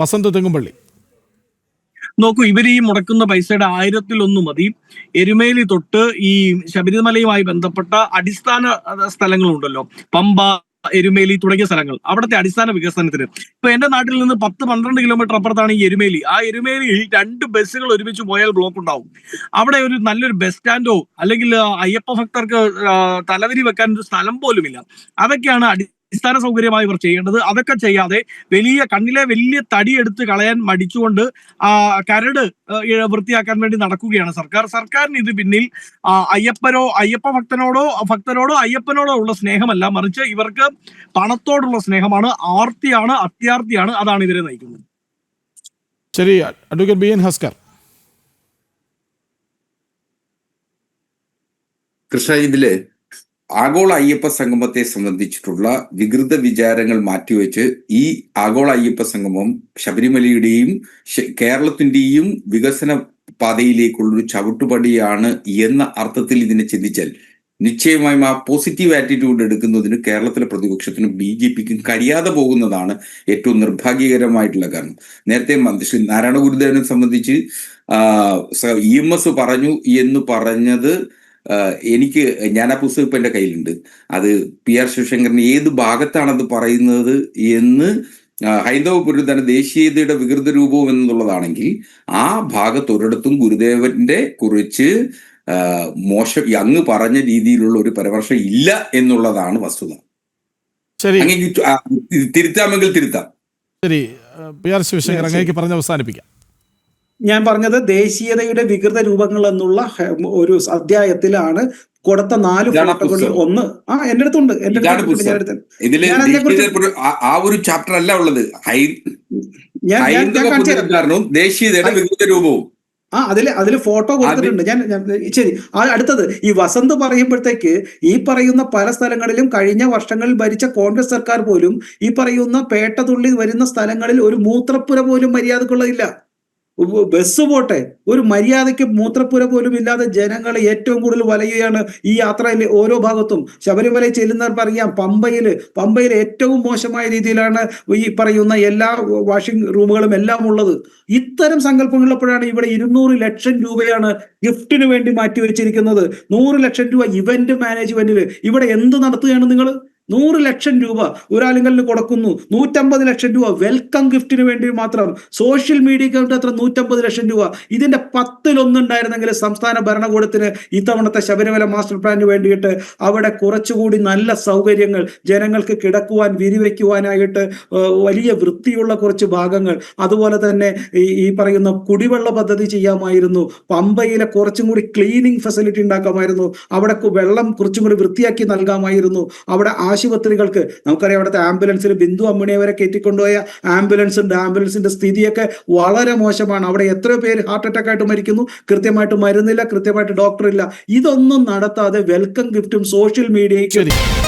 വസന്ത് തെങ്ങുംപള്ളി. നോക്കൂ, ഇവർ ഈ മുടക്കുന്ന പൈസയുടെ 1000-1 മതി എരുമേലി തൊട്ട് ഈ ശബരിമലയുമായി ബന്ധപ്പെട്ട അടിസ്ഥാന സ്ഥലങ്ങളുണ്ടല്ലോ, പമ്പ, എരുമേലി തുടങ്ങിയ സ്ഥലങ്ങൾ, അവിടുത്തെ അടിസ്ഥാന വികസനത്തിന്. ഇപ്പൊ എന്റെ നാട്ടിൽ നിന്ന് 10-12 കിലോമീറ്റർ അപ്പുറത്താണ് ഈ എരുമേലി. ആ എരുമേലിയിൽ 2 ബസ്സുകൾ ഒരുമിച്ച് പോയാൽ ബ്ലോക്ക് ഉണ്ടാവും. അവിടെ ഒരു നല്ലൊരു ബസ് സ്റ്റാൻഡോ അല്ലെങ്കിൽ അയ്യപ്പ ഭക്തർക്ക് തലവരി വെക്കാൻ ഒരു സ്ഥലം പോലുമില്ല. അതൊക്കെയാണ് അടിസ്ഥാന സൗകര്യമായി ഇവർ ചെയ്യേണ്ടത്. അതൊക്കെ ചെയ്യാതെ കണ്ണിലെ വലിയ തടിയെടുത്ത് കളയാൻ മടിച്ചുകൊണ്ട് കരട് വൃത്തിയാക്കാൻ വേണ്ടി നടക്കുകയാണ് സർക്കാർ. സർക്കാരിന് ഇത് പിന്നിൽ അയ്യപ്പ ഭക്തരോടോ അയ്യപ്പനോടോ ഉള്ള സ്നേഹമല്ല, മറിച്ച് ഇവർക്ക് പണത്തോടുള്ള സ്നേഹമാണ്, ആർത്തിയാണ്, അത്യാർത്തിയാണ്. അതാണ് ഇവരെ നയിക്കുന്നത്. ശരി, advocate B N Haskar. Krishna, ഇതില് ആഗോള അയ്യപ്പ സംഗമത്തെ സംബന്ധിച്ചിട്ടുള്ള വികൃത വിചാരങ്ങൾ മാറ്റിവെച്ച് ഈ ആഗോള അയ്യപ്പ സംഗമം ശബരിമലയുടെയും കേരളത്തിന്റെയും വികസന പാതയിലേക്കുള്ളൊരു ചവിട്ടുപടിയാണ് എന്ന അർത്ഥത്തിൽ ഇതിനെ ചിന്തിച്ചാൽ നിശ്ചയമായും ആ പോസിറ്റീവ് ആറ്റിറ്റ്യൂഡ് എടുക്കുന്നതിന് കേരളത്തിലെ പ്രതിപക്ഷത്തിനും BJPക്കും കഴിയാതെ പോകുന്നതാണ് ഏറ്റവും നിർഭാഗ്യകരമായിട്ടുള്ള കാരണം. നേരത്തെ ശ്രീ നാരായണ ഗുരുദേവനെ സംബന്ധിച്ച് EMS പറഞ്ഞു എന്ന് പറഞ്ഞത് ഞാൻ ആ പുസ്തകം ഇപ്പൊ എന്റെ കയ്യിലുണ്ട്. അത് PR ശിവശങ്കരൻ ഏത് ഭാഗത്താണത് പറയുന്നത് എന്ന് ഹൈന്ദവ പുരോഹിതന്റെ ദേശീയതയുടെ വികൃത രൂപവും എന്നുള്ളതാണെങ്കിൽ ആ ഭാഗത്ത് ഒരിടത്തും ഗുരുദേവന്റെ കുറിച്ച് മോശം അങ്ങ് പറഞ്ഞ രീതിയിലുള്ള ഒരു പരാമർശം ഇല്ല എന്നുള്ളതാണ് വസ്തുത. തിരുത്താമെങ്കിൽ തിരുത്താം. ശരി, PR ശിവശങ്കർ അങ്ങേക്ക് പറഞ്ഞ് അവസാനിപ്പിക്കാം. ഞാൻ പറഞ്ഞത് ദേശീയതയുടെ വികൃത രൂപങ്ങൾ എന്നുള്ള ഒരു അധ്യായത്തിലാണ് കൊടുത്ത 4 ഫോട്ടോകളിൽ ഒന്ന് എന്റെ അടുത്തുണ്ട്. ആ ഒരു ചാപ്റ്റർ അല്ല ഉള്ളത്, ദേശീയതയുടെ വികൃത രൂപവും. അതില് ഫോട്ടോ കൊടുത്തിട്ടുണ്ട് ഞാൻ. ശരി, അടുത്തത് ഈ വസന്ത് പറയുമ്പോഴത്തേക്ക് ഈ പറയുന്ന പല സ്ഥലങ്ങളിലും കഴിഞ്ഞ വർഷങ്ങളിൽ ഭരിച്ച കോൺഗ്രസ് സർക്കാർ പോലും ഈ പറയുന്ന പേട്ടതുള്ളി വരുന്ന സ്ഥലങ്ങളിൽ ഒരു മൂത്രപ്പുര പോലും മര്യാദക്കുള്ളതില്ല. ബസ് പോട്ടെ, ഒരു മര്യാദയ്ക്ക് മൂത്രപ്പുര പോലും ഇല്ലാതെ ജനങ്ങൾ ഏറ്റവും കൂടുതൽ വലയുകയാണ് ഈ യാത്രയിൽ ഓരോ ഭാഗത്തും. ശബരിമലയിൽ ചെല്ലുന്നവർക്ക് അറിയാം, പമ്പയിൽ ഏറ്റവും മോശമായ രീതിയിലാണ് ഈ പറയുന്ന എല്ലാ വാഷിംഗ് റൂമുകളും എല്ലാം ഉള്ളത്. ഇത്തരം സങ്കല്പങ്ങളുള്ളപ്പോഴാണ് ഇവിടെ 200 ലക്ഷം രൂപയാണ് ഗിഫ്റ്റിന് വേണ്ടി മാറ്റിവെച്ചിരിക്കുന്നത്. 100 ലക്ഷം രൂപ ഇവന്റ് മാനേജ്മെന്റിൽ. ഇവിടെ എന്ത് നടത്തുകയാണ് നിങ്ങൾ? 100 ലക്ഷം രൂപ ഒരാളിങ്ങളിൽ കൊടുക്കുന്നു. 150 ലക്ഷം രൂപ വെൽക്കം ഗിഫ്റ്റിന് വേണ്ടി മാത്രം. സോഷ്യൽ മീഡിയക്ക് അത്ര 150 ലക്ഷം രൂപ. ഇതിന്റെ 10-1 ഉണ്ടായിരുന്നെങ്കിൽ സംസ്ഥാന ഭരണകൂടത്തിന് ഇത്തവണത്തെ ശബരിമല മാസ്റ്റർ പ്ലാനിന് വേണ്ടിയിട്ട് അവിടെ കുറച്ചുകൂടി നല്ല സൗകര്യങ്ങൾ, ജനങ്ങൾക്ക് കിടക്കുവാൻ വിരിവെക്കുവാനായിട്ട് വലിയ വൃത്തിയുള്ള കുറച്ച് ഭാഗങ്ങൾ, അതുപോലെ തന്നെ ഈ പറയുന്ന കുടിവെള്ള പദ്ധതി ചെയ്യാമായിരുന്നു. പമ്പയിലെ കുറച്ചും കൂടി ക്ലീനിങ് ഫെസിലിറ്റി ഉണ്ടാക്കാമായിരുന്നു. അവിടെ വെള്ളം കുറച്ചും കൂടി വൃത്തിയാക്കി നൽകാമായിരുന്നു. അവിടെ ആശുപത്രികൾക്ക് നമുക്കറിയാം, അവിടുത്തെ ആംബുലൻസിൽ ബിന്ദു അമ്മിണിയെ വരെ കയറ്റിക്കൊണ്ടുപോയ ആംബുലൻസ് ഉണ്ട്. ആംബുലൻസിന്റെ സ്ഥിതിയൊക്കെ വളരെ മോശമാണ്. അവിടെ എത്രയോ പേര് ഹാർട്ട് അറ്റാക്ക് ആയിട്ട് മരിക്കുന്നു, കൃത്യമായിട്ട് മരുന്നില്ല, കൃത്യമായിട്ട് ഡോക്ടർ ഇല്ല. ഇതൊന്നും നടത്താതെ വെൽക്കം ഗിഫ്റ്റും സോഷ്യൽ മീഡിയയ്ക്കും